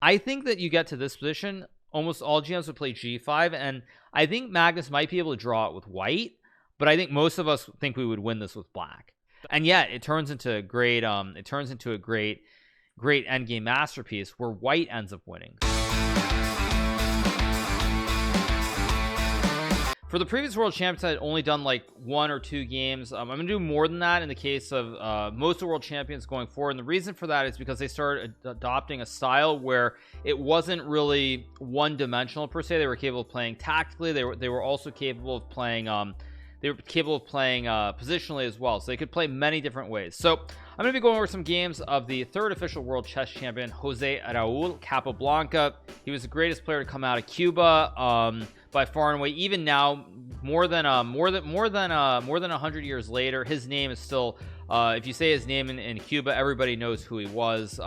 I think that you get to this position, almost all GMs would play g5, and I think Magnus might be able to draw it with white, but I think most of us think we would win this with black. And yet it turns into a great endgame masterpiece where white ends up winning. For the previous world champions, I had only done like 1 or 2 games. I'm gonna do more than that in the case of most of the world champions going forward, and the reason for that is because they started adopting a style where it wasn't really one-dimensional per se. They were capable of playing tactically. They were also capable of playing positionally as well, so they could play many different ways. So I'm going to be going over some games of the 3rd official world chess champion, Jose Raul Capablanca. He was the greatest player to come out of Cuba by far and away. Even now, more than 100 years later, his name is still if you say his name in Cuba, everybody knows who he was.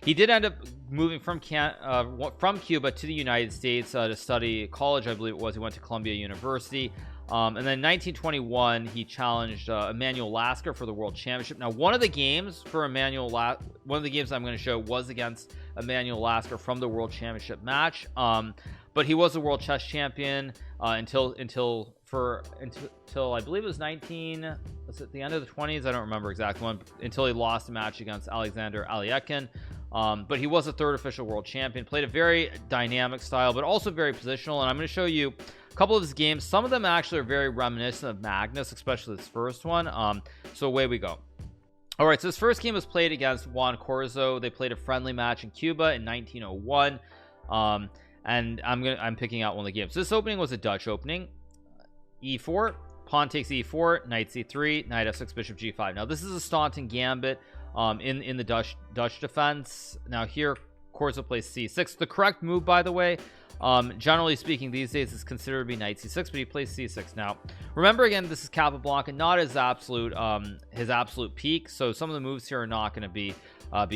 He did end up moving from Cuba to the United States to study college, I believe it was. He went to Columbia University. And then in 1921 he challenged Emanuel Lasker for the world championship. Now one of the games I'm going to show was against Emanuel Lasker from the world championship match, but he was a world chess champion until I believe it was the end of the 20s. I don't remember exactly when, until he lost a match against Alexander Aliekin. But he was a 3rd official world champion, played a very dynamic style but also very positional, and I'm going to show you a couple of his games. Some of them actually are very reminiscent of Magnus, especially this first one. So away we go. All right, so this first game was played against Juan Corzo. They played a friendly match in Cuba in 1901, and I'm picking out one of the games. This opening was a Dutch opening. E4, pawn takes e4, knight c3, knight f6, bishop g5. Now this is a Staunton gambit in the Dutch defense. Now here Corzo plays c6. The correct move, by the way, generally speaking these days, is considered to be knight c6, but he plays c6. Now remember, again, this is Capablanca, not his absolute peak, so some of the moves here are not going to be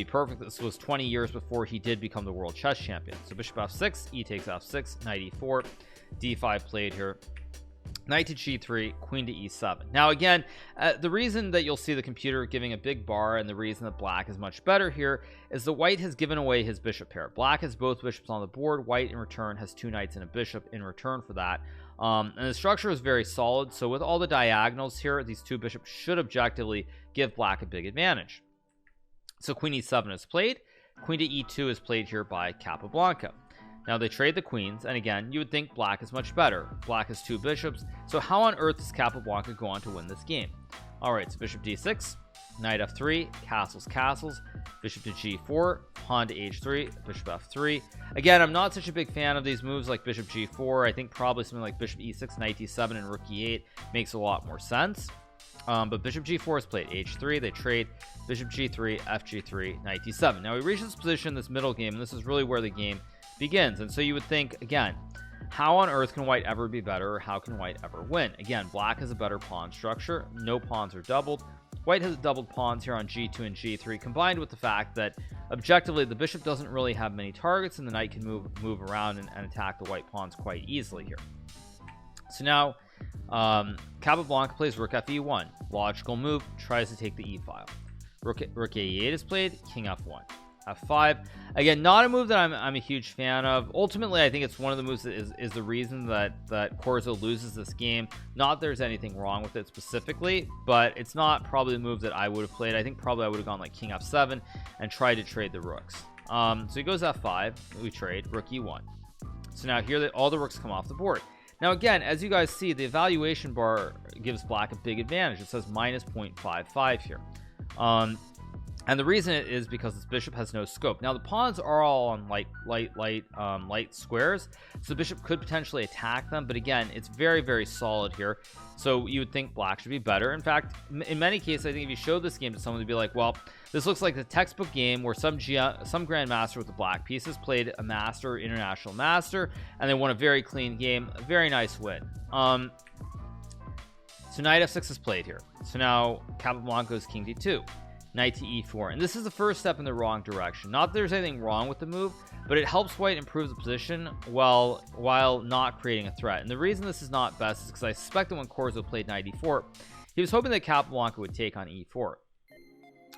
perfect. This was 20 years before he did become the world chess champion. So bishop f6, e takes f6, knight e4, d5 played here, knight to g3, queen to e7. Now again, the reason that you'll see the computer giving a big bar, and the reason that black is much better here, is the white has given away his bishop pair. Black has both bishops on the board. White in return has 2 knights and a bishop in return for that, and the structure is very solid. So with all the diagonals here, these 2 bishops should objectively give black a big advantage. So queen e7 is played. Queen to e2 is played here by Capablanca. Now they trade the queens, and again, you would think black is much better. Black has 2 bishops, so how on earth does Capablanca go on to win this game? All right, so bishop d6, knight f3, castles, bishop to g4, pawn to h3, bishop f3. Again, I'm not such a big fan of these moves like bishop g4. I think probably something like bishop e6, knight d7, and rook e8 makes a lot more sense. But bishop g4 is played, h3, they trade, bishop g3, fg3, knight d7. Now we reach this position, this middle game, and this is really where the game begins. And so you would think, again, how on earth can white ever be better, or how can white ever win? Again, black has a better pawn structure. No pawns are doubled. White has doubled pawns here on g2 and g3, combined with the fact that objectively the bishop doesn't really have many targets, and the knight can move around and attack the white pawns quite easily here. So now Capablanca plays rook fe1. Logical move, tries to take the e file. Rook a8 is played, king f1, f5. Again, not a move that I'm a huge fan of. Ultimately, I think it's one of the moves that is the reason that Corzo loses this game. Not that there's anything wrong with it specifically, but it's not probably the move that I would have played. I think probably I would have gone like king f7 and tried to trade the rooks. So he goes f5, we trade, rook e1. So now here all the rooks come off the board. Now again, as you guys see, the evaluation bar gives black a big advantage. It says minus 0.55 here. And the reason it is because this bishop has no scope. Now the pawns are all on light squares, so the bishop could potentially attack them, but again, it's very, very solid here. So you would think black should be better. In fact, in many cases, I think if you showed this game to someone, they'd be like, well, this looks like the textbook game where some grandmaster with the black pieces played a master, international master, and they won a very clean game, a very nice win. So knight f6 is played here. So now Capablanca goes king d2, knight to e4, and this is the first step in the wrong direction. Not that there's anything wrong with the move, but it helps white improve the position while not creating a threat. And the reason this is not best is because I suspect that when Corzo played knight e4, he was hoping that Capablanca would take on e4.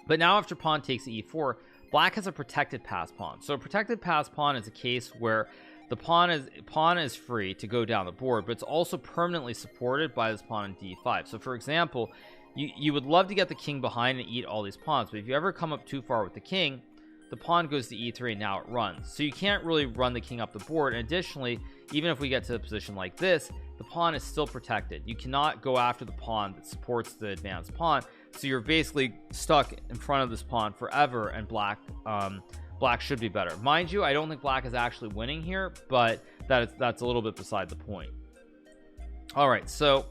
But now after pawn takes e4, black has a protected pass pawn. So a protected pass pawn is a case where the pawn is free to go down the board, but it's also permanently supported by this pawn on d5. So for example, you would love to get the king behind and eat all these pawns, but if you ever come up too far with the king, the pawn goes to e3 and now it runs. So you can't really run the king up the board. And additionally, even if we get to a position like this, the pawn is still protected. You cannot go after the pawn that supports the advanced pawn, so you're basically stuck in front of this pawn forever, and black should be better. Mind you, I don't think black is actually winning here, but that's a little bit beside the point. All right, so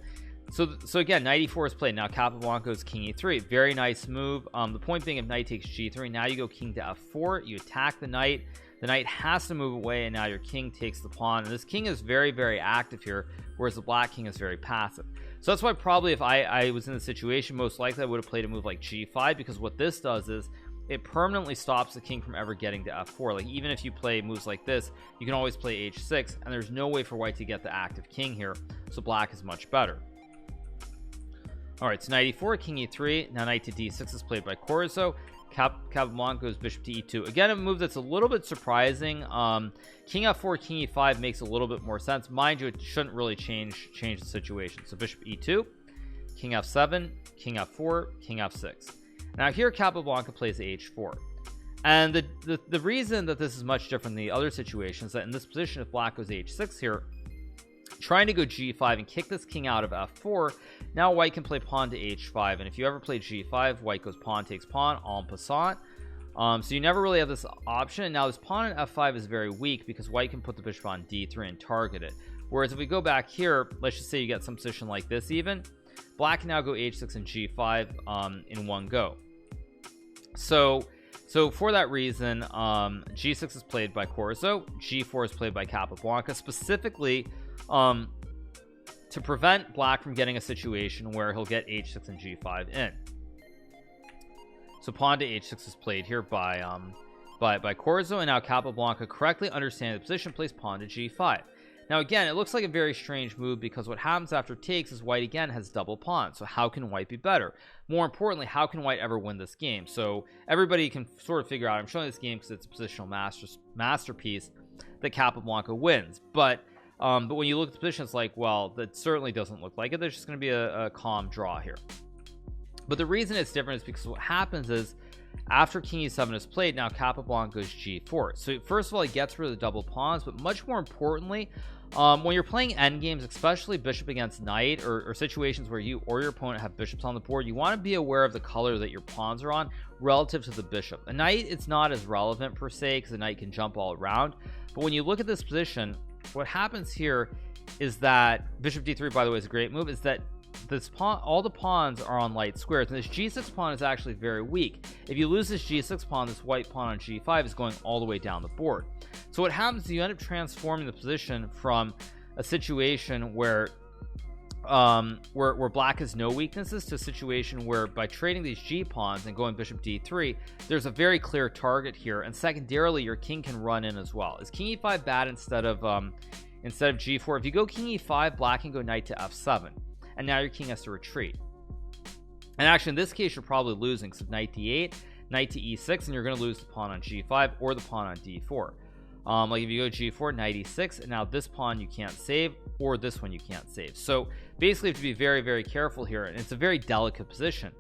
again, knight e4 is played. Now Capablanca goes king e3. Very nice move. The point being, if knight takes g3, now you go king to f4. You attack the knight. The knight has to move away, and now your king takes the pawn. And this king is very, very active here, whereas the black king is very passive. So that's why probably if I was in the situation, most likely I would have played a move like g5, because what this does is it permanently stops the king from ever getting to f4. Like, even if you play moves like this, you can always play h6, and there's no way for white to get the active king here, so black is much better. All right, so knight e4, king e3. Now knight to d6 is played by Corzo. Capablanca goes bishop to e2. Again, a move that's a little bit surprising. King f4, king e5 makes a little bit more sense. Mind you, it shouldn't really change the situation. So bishop e2, king f7, king f4, king f6. Now here Capablanca plays h4. And the reason that this is much different than the other situations, that in this position, if black goes h6 here, trying to go g5 and kick this king out of f4, now white can play pawn to h5. And if you ever play g5, white goes pawn takes pawn en passant. So you never really have this option. Now this pawn in f5 is very weak because white can put the bishop on d3 and target it. Whereas if we go back here, let's just say you get some position like this even, black can now go h6 and g5 in one go. So for that reason, g6 is played by Corzo, g4 is played by Capablanca, specifically to prevent black from getting a situation where he'll get h6 and g5 in. So pawn to h6 is played here by Corzo, and now Capablanca, correctly understanding the position, plays pawn to g5. Now again, it looks like a very strange move, because what happens after takes is white again has double pawns. So how can white be better? More importantly, how can white ever win this game? So everybody can sort of figure out, I'm showing this game because it's a positional masterpiece, that Capablanca wins. But when you look at the position, it's like, well, that certainly doesn't look like it. There's just going to be a calm draw here. But the reason it's different is because what happens is, after king e7 is played, now Capablanca goes g4. So first of all, he gets rid of the double pawns, but much more importantly, when you're playing end games, especially bishop against knight, or situations where you or your opponent have bishops on the board, you want to be aware of the color that your pawns are on relative to the bishop. A knight, it's not as relevant per se, because the knight can jump all around. But when you look at this position, what happens here is that bishop d3, by the way, is a great move, is that this pawn, all the pawns are on light squares, and this g6 pawn is actually very weak. If you lose this g6 pawn, this white pawn on g5 is going all the way down the board. So what happens is you end up transforming the position from a situation where black has no weaknesses to a situation where, by trading these g pawns and going bishop d3, there's a very clear target here, and secondarily your king can run in as well. Is king e5 bad instead of g4? If you go king e5, black can go knight to f7, and now your king has to retreat. And actually in this case you're probably losing. So knight d8, knight to e6, and you're going to lose the pawn on g5 or the pawn on d4. Like if you go g4, knight e6, and now this pawn you can't save, or this one you can't save. So basically you have to be very, very careful here, and it's a very delicate position.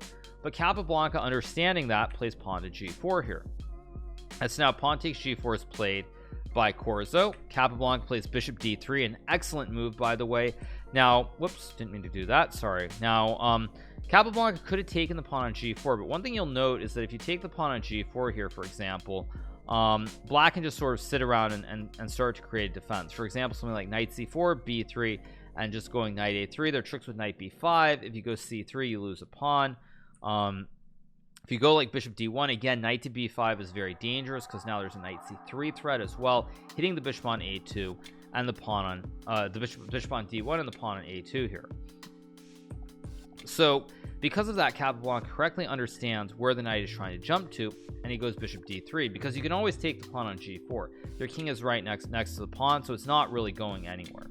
But Capablanca, understanding that, plays pawn to g4 here. And so now pawn takes g4 is played by Corzo. Capablanca plays bishop d3, an excellent move, by the way. Now, whoops, didn't mean to do that, sorry. Now Capablanca could have taken the pawn on g4, but one thing you'll note is that if you take the pawn on g4 here, for example, black can just sort of sit around and start to create a defense. For example, something like knight c4, b3, and just going knight a3. There are tricks with knight b5. If you go c3, you lose a pawn. If you go like bishop d1, again, knight to b5 is very dangerous, because now there's a knight c3 threat as well, hitting the bishop on a2 and the pawn on the bishop on d1 and the pawn on a2 here. So because of that, Capablanca correctly understands where the knight is trying to jump to, and he goes bishop d3, because you can always take the pawn on g4. Your king is right next to the pawn, so it's not really going anywhere.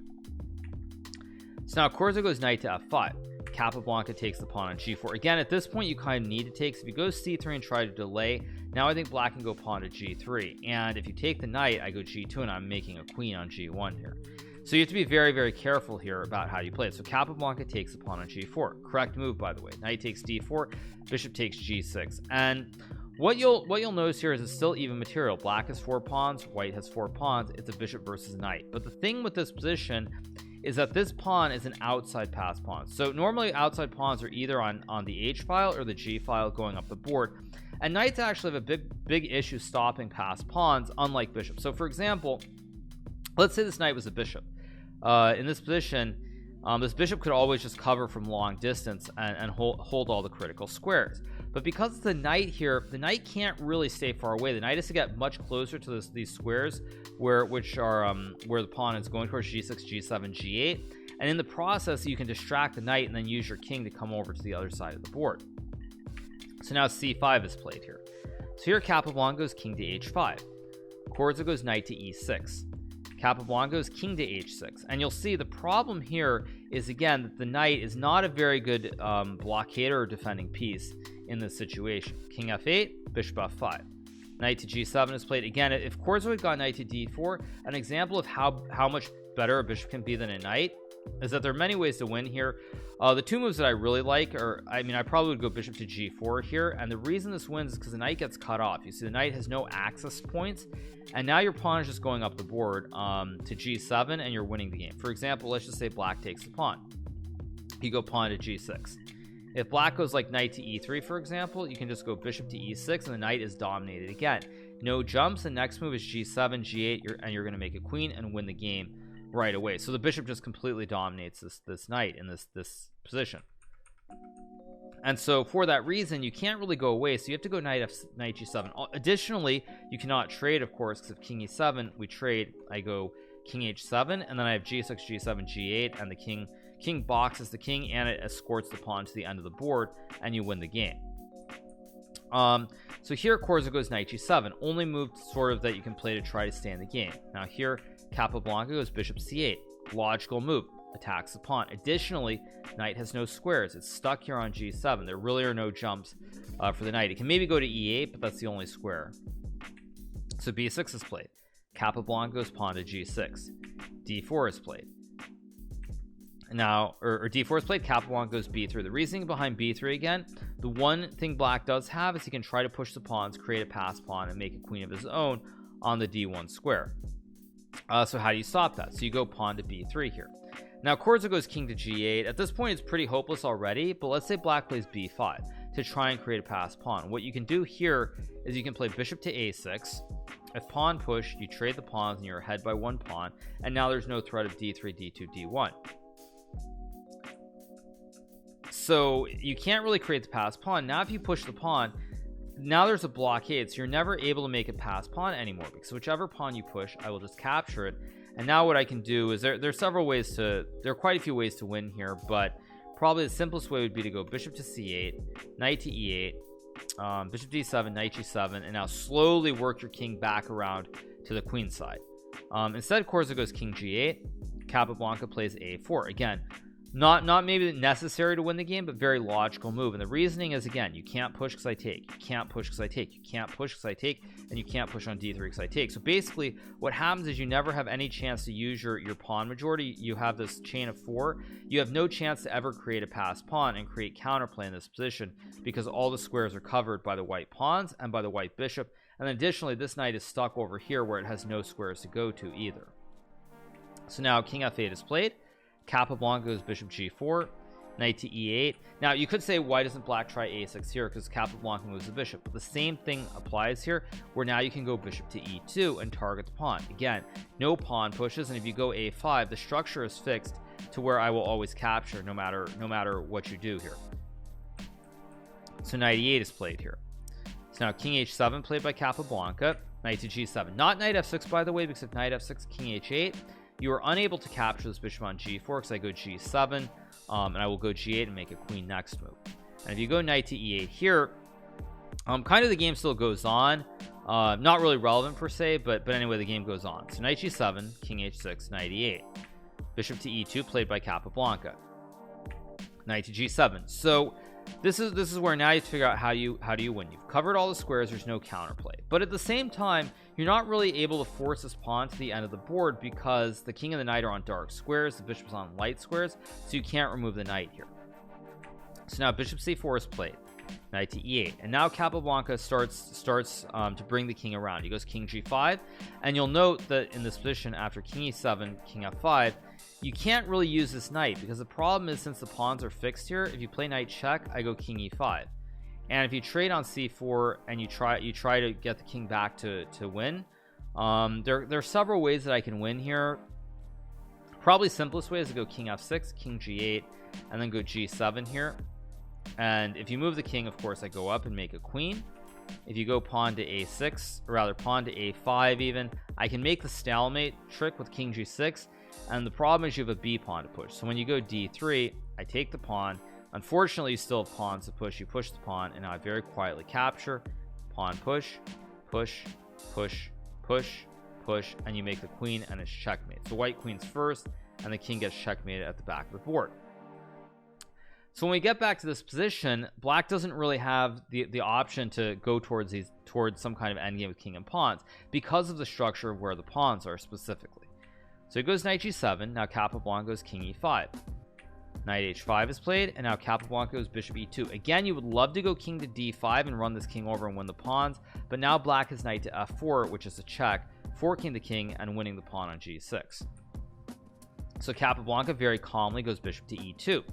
So now Corzo goes knight to f5. Capablanca takes the pawn on g4. Again, at this point you kind of need to take, so if you go c3 and try to delay, now I think black can go pawn to g3, and if you take the knight, I go g2 and I'm making a queen on g1 here. So you have to be very, very careful here about how you play it. So Capablanca takes the pawn on g4. Correct move, by the way. Knight takes d4, bishop takes g6. And what you'll notice here is it's still even material. Black has 4 pawns, white has 4 pawns. It's a bishop versus knight. But the thing with this position is that this pawn is an outside pass pawn. So normally outside pawns are either on the h file or the g file going up the board. And knights actually have a big issue stopping pass pawns, unlike bishops. So for example, let's say this knight was a bishop. In this position, this bishop could always just cover from long distance and hold all the critical squares. But because it's a knight here, the knight can't really stay far away. The knight has to get much closer to these squares where the pawn is going towards g6, g7, g8. And in the process, you can distract the knight and then use your king to come over to the other side of the board. So now c5 is played here. So here Capablanca goes king to h5. Corzo goes knight to e6. Capablanca goes king to h6. And you'll see the problem here is, again, that the knight is not a very good blockader or defending piece in this situation. King f8, bishop f5. Knight to g7 is played. Again, if Corzo had got knight to d4, an example of how much better a bishop can be than a knight is that there are many ways to win here. The two moves that I really like are, I probably would go bishop to g4 here, and the reason this wins is because the knight gets cut off. You see the knight has no access points, and now your pawn is just going up the board to g7, and you're winning the game. For example, let's just say black takes the pawn. You go pawn to g6. If black goes like knight to e3, for example, you can just go bishop to e6, and the knight is dominated again. No jumps. The next move is g7, g8, and you're going to make a queen and win the game right away. So the bishop just completely dominates this knight in this position. And so for that reason, you can't really go away, so you have to go knight g7. Additionally, you cannot trade, of course, because if king e7 we trade, I go king h7, and then I have g6, g7, g8, and the king boxes the king, and it escorts the pawn to the end of the board, and you win the game. So here Corzo goes knight g7, only move sort of that you can play to try to stay in the game. Now here Capablanca goes bishop c8, logical move, attacks the pawn. Additionally, knight has no squares, it's stuck here on g7. There really are no jumps for the knight. It can maybe go to e8, but that's the only square. So b6 is played. Capablanca goes pawn to g6. d4 is played. Now, or d4 is played. Capablanca goes b3. The reasoning behind b3, again, the one thing black does have is he can try to push the pawns, create a pass pawn, and make a queen of his own on the d1 square. So how do you stop that? So you go pawn to b3 here. Now Corzo goes king to g8. At this point, it's pretty hopeless already, but let's say black plays b5 to try and create a pass pawn. What you can do here is you can play bishop to a6. If pawn push, you trade the pawns and you're ahead by 1 pawn, and now there's no threat of d3, d2, d1. So you can't really create the pass pawn. Now if you push the pawn, now there's a blockade, so you're never able to make a pass pawn anymore, because whichever pawn you push, I will just capture it. And now what I can do is there are quite a few ways to win here, but probably the simplest way would be to go bishop to c8, knight to e8, bishop d7, knight g7, and now slowly work your king back around to the queen side. Instead, Corzo goes king g8. Capablanca plays a4. Again, not maybe necessary to win the game, but very logical move. And the reasoning is, again, you can't push because I take, you can't push because I take, you can't push because I take, and you can't push on d3 because I take. So basically what happens is you never have any chance to use your pawn majority. You have this chain of 4. You have no chance to ever create a pass pawn and create counterplay in this position, because all the squares are covered by the white pawns and by the white bishop. And then additionally, this knight is stuck over here where it has no squares to go to either. So now king f8 is played. Capablanca goes bishop g4, knight to e8. Now you could say, why doesn't black try a6 here? Because Capablanca moves the bishop. But the same thing applies here, where now you can go bishop to e2 and target the pawn. Again, no pawn pushes, and if you go a5, the structure is fixed to where I will always capture no matter what you do here. So knight e8 is played here. So now king h7 played by Capablanca, knight to g7. Not knight f6, by the way, because if knight f6, king h8, you are unable to capture this bishop on g4, because I go g7, and I will go g8 and make a queen next move. And if you go knight to e8 here, kind of the game still goes on. Not really relevant per se, but anyway, the game goes on. So knight g7, king h6, knight e8. Bishop to e2 played by Capablanca. knight to g7. So this is where now you have to figure out how do you win. You've covered all the squares, there's no counterplay, but at the same time you're not really able to force this pawn to the end of the board because the king and the knight are on dark squares, the bishop's on light squares, so you can't remove the knight here. So now bishop c4 is played, knight to e8, and now Capablanca starts to bring the king around. He goes king g5, and you'll note that in this position after king e7, king f5, you can't really use this knight because the problem is, since the pawns are fixed here, if you play knight check, I go king e5, and if you trade on c4 and you try to get the king back to win, there are several ways that I can win here. Probably simplest way is to go king f6, king g8, and then go g7 here. And if you move the king, of course, I go up and make a queen. If you go pawn to a6, or rather pawn to a5 even, I can make the stalemate trick with king g6, and the problem is you have a b pawn to push. So when you go d3, I take the pawn. Unfortunately, you still have pawns to push. You push the pawn, and now I very quietly capture, pawn push, push, push, push, push, and you make the queen, and it's checkmate. So white queen's first, and the king gets checkmated at the back of the board. So when we get back to this position, black doesn't really have the option to go towards some kind of endgame with king and pawns because of the structure of where the pawns are specifically. So he goes knight g7. Now Capablanca goes king e5. Knight h5 is played, and now Capablanca goes bishop e2. Again, you would love to go king to d5 and run this king over and win the pawns, but now black has knight to f4, which is a check, forking the king and winning the pawn on g6. So Capablanca very calmly goes bishop to e2.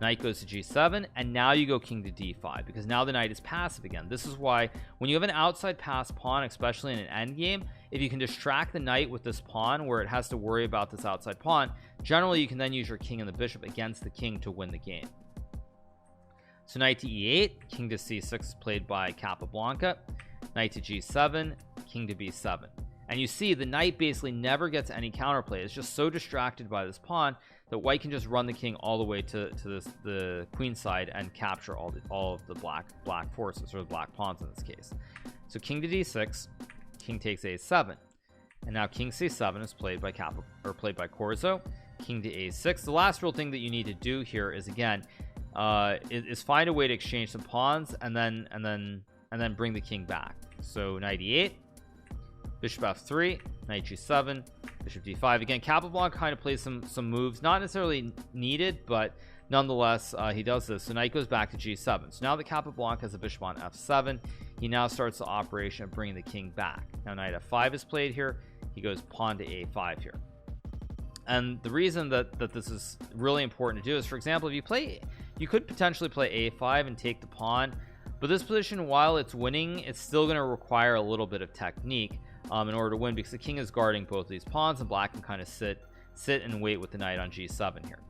Knight goes to g7, and now you go king to d5 because now the knight is passive again. This is why when you have an outside pass pawn, especially in an endgame, if you can distract the knight with this pawn where it has to worry about this outside pawn, generally you can then use your king and the bishop against the king to win the game. So knight to e8, king to c6 is played by Capablanca. Knight to g7, king to b7, and you see the knight basically never gets any counterplay. It's just so distracted by this pawn that white can just run the king all the way to the queen side and capture all of the black forces, or the black pawns in this case. So king to d6, king takes a7, and now king c7 is played by Corzo. King to a6. The last real thing that you need to do here is, again, is find a way to exchange some pawns and then bring the king back. So knight e8, bishop f3, knight g7, bishop d5. Again, Capablanca kind of plays some moves, not necessarily needed, but nonetheless he does this. So knight goes back to g7. So now that Capablanca has a bishop on f7, he now starts the operation of bringing the king back. Now knight f5 is played here. He goes pawn to a5 here. And the reason that this is really important to do is, for example, if you could potentially play a5 and take the pawn, but this position, while it's winning, it's still going to require a little bit of technique in order to win, because the king is guarding both of these pawns, and black can kind of sit and wait with the knight on g7 here.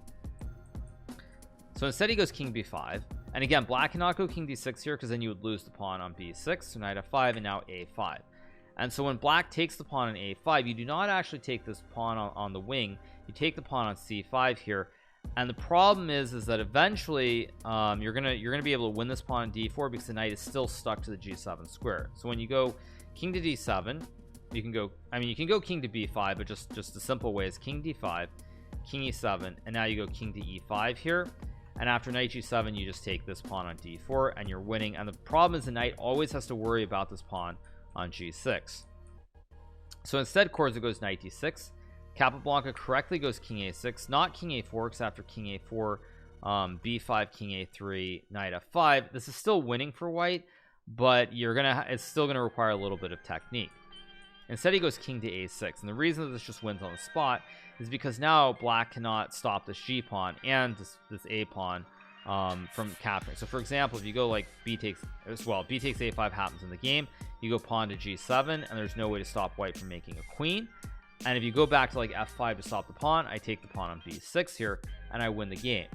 So instead he goes king b5, and again, black cannot go king d6 here because then you would lose the pawn on b6. So knight f5, and now a5. And so when black takes the pawn on a5, you do not actually take this pawn on the wing, you take the pawn on c5 here. And the problem is that eventually you're gonna be able to win this pawn on d4 because the knight is still stuck to the g7 square. So when you go king to d7, you can go king to b5, but just the simple way is king d5, king e7, and now you go king to e5 here. And after knight g7, you just take this pawn on d4 and you're winning. And the problem is the knight always has to worry about this pawn on g6. So instead, Corzo goes knight d6. Capablanca correctly goes king a6, not king a4, because after king a4, b5, king a3, knight f5. This is still winning for white, but it's still gonna require a little bit of technique. Instead, he goes king to a6, and the reason that this just wins on the spot is because now black cannot stop this g pawn and this a pawn from capturing. So for example, if you go like b takes a5 happens in the game, you go pawn to g7, and there's no way to stop white from making a queen. And if you go back to like f5 to stop the pawn, I take the pawn on b6 here and I win the game.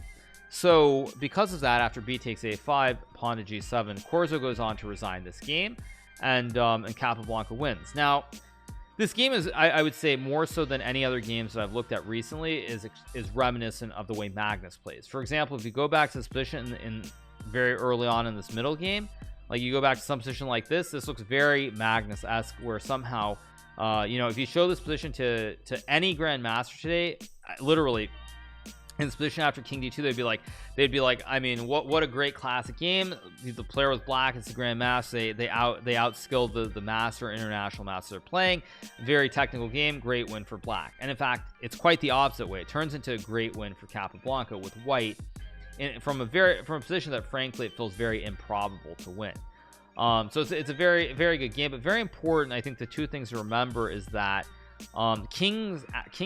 So because of that, after b takes a5, pawn to g7, Corzo goes on to resign this game, and Capablanca wins. Now this game is, I would say, more so than any other games that I've looked at recently, is reminiscent of the way Magnus plays. For example, if you go back to this position in very early on in this middle game, like you go back to some position like this looks very Magnus-esque, where somehow if you show this position to any grandmaster today, literally in this position after king d2, they'd be like, I mean, what a great classic game. The player was black, it's the grandmaster, they outskilled the master, international master they're playing. Very technical game, great win for black. And in fact, it's quite the opposite way. It turns into a great win for Capablanca with white from a position that frankly it feels very improbable to win. So it's a very, very good game, but very important. I think the two things to remember is that king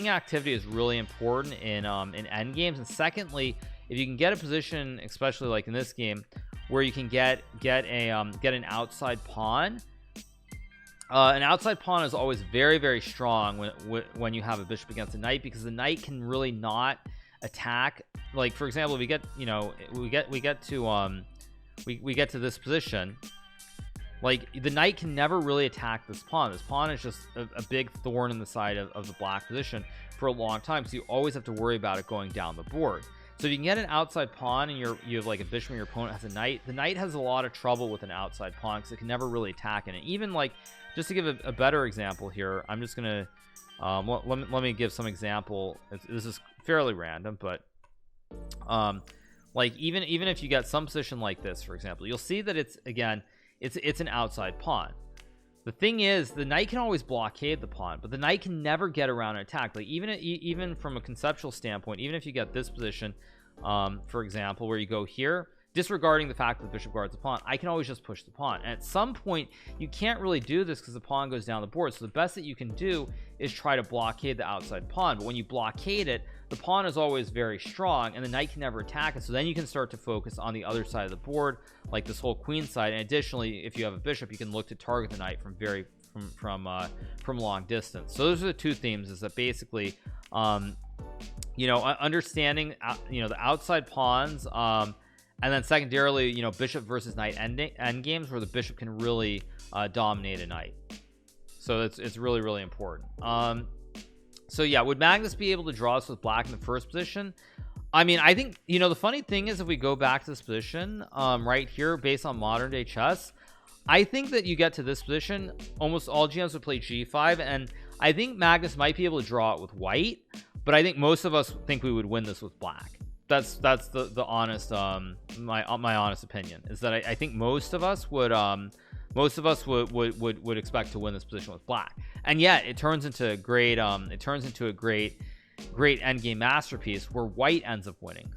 activity is really important in end games, and secondly, if you can get a position, especially like in this game, where you can get an outside pawn. An outside pawn is always very, very strong when you have a bishop against a knight, because the knight can really not attack. Like for example, if we get, you know, we get to this position, like the knight can never really attack this pawn. This pawn is just a big thorn in the side of the black position for a long time, so you always have to worry about it going down the board. So if you can get an outside pawn and you have like a bishop and your opponent has a knight, the knight has a lot of trouble with an outside pawn because it can never really attack it. And even like, just to give a better example here, I'm just gonna let me give some example. This is fairly random, but like even if you get some position like this, for example, you'll see that it's an outside pawn. The thing is, the knight can always blockade the pawn, but the knight can never get around an attack. Like even from a conceptual standpoint, even if you get this position, for example, where you go here, disregarding the fact that the bishop guards the pawn, I can always just push the pawn. And at some point, you can't really do this because the pawn goes down the board. So the best that you can do is try to blockade the outside pawn. But when you blockade it, the pawn is always very strong and the knight can never attack it. So then you can start to focus on the other side of the board, like this whole queen side. And additionally, if you have a bishop, you can look to target the knight from long distance. So those are the two themes, is that basically you know, understanding the outside pawns, and then secondarily, you know, bishop versus knight end games where the bishop can really dominate a knight. So it's really, really important. So yeah, would Magnus be able to draw us with black in the first position? I mean, I think, you know, the funny thing is, if we go back to this position right here, based on modern day chess, I think that you get to this position, almost all GMs would play g5, and I think Magnus might be able to draw it with white, but I think most of us think we would win this with black. That's the honest my honest opinion, is that I think most of us would expect to win this position with black. And yet it turns into a great endgame masterpiece where white ends up winning.